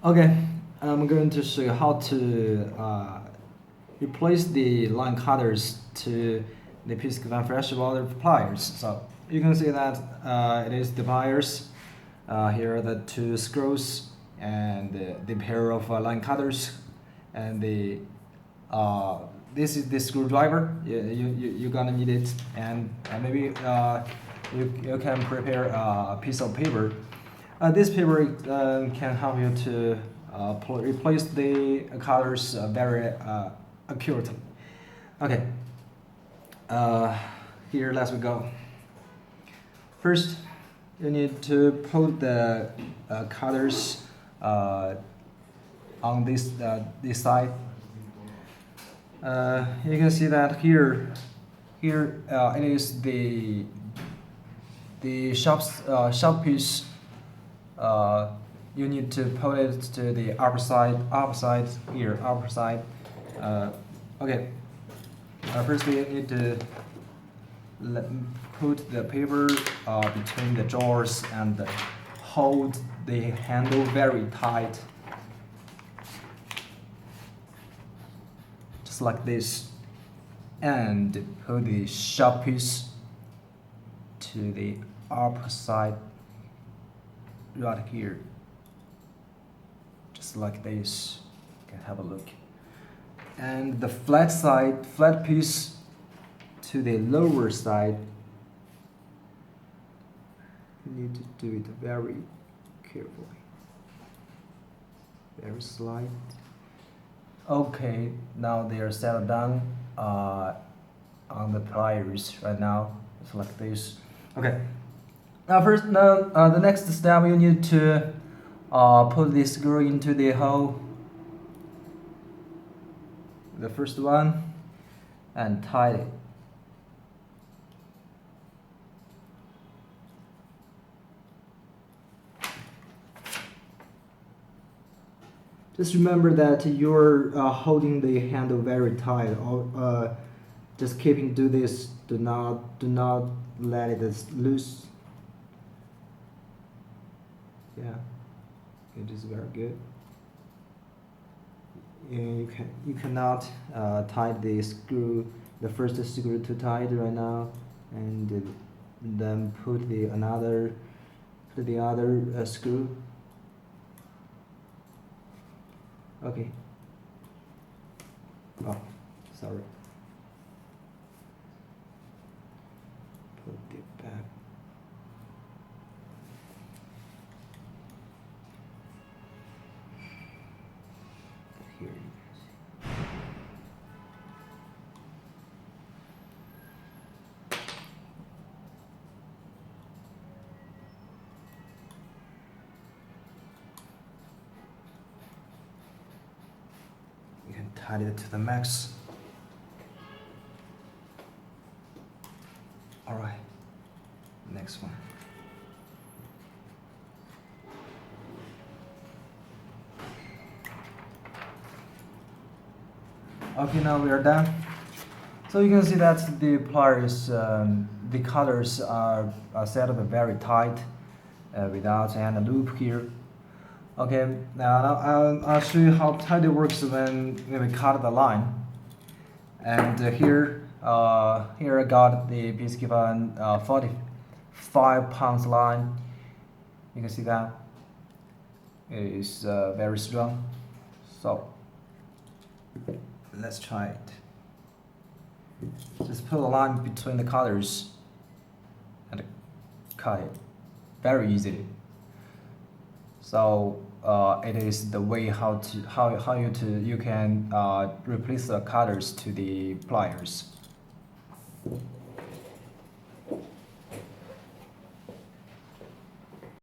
Okay, I'm going to show you how to replace the line cutters to the Piscifun freshwater pliers. So you can see that it is the pliers. Here are the two screws and the pair of line cutters, and this is the screwdriver. You're gonna need it, and maybe you can prepare a piece of paper. This paper can help you to replace the colors very accurately. Okay, here let's go. First, you need to put the colors on this side. You can see that here it is the sharp piece. You need to put it to the upper side here, upper side. Okay. First we need to put the paper between the drawers and hold the handle very tight, just like this, and put the sharp piece to the upper side right here, just like this. You can have a look. And the flat piece to the lower side. You need to do it very carefully, very slight. Okay, now they are settled down on the pliers right now. It's like this. Okay. Now the next step, you need to put this screw into the hole, the first one, and tie it. Just remember that you're holding the handle very tight. Or just keeping do this. Do not let it loose. Yeah, it is very good. And you cannot tie the first screw too tight right now, and then put the other screw. Okay. Oh, sorry. Put it back. Here. You can tighten it to the max. All right. Next one. Okay, now we are done. So you can see that the pliers, the cutters are set up very tight without any loop here. Okay, now I'll show you how tight it works when we cut the line. And here I got the Piscifun 45 pounds line. You can see that it is very strong. So let's try it. Just put a line between the cutters and cut it very easily. So it is the way how you can replace the cutters to the pliers.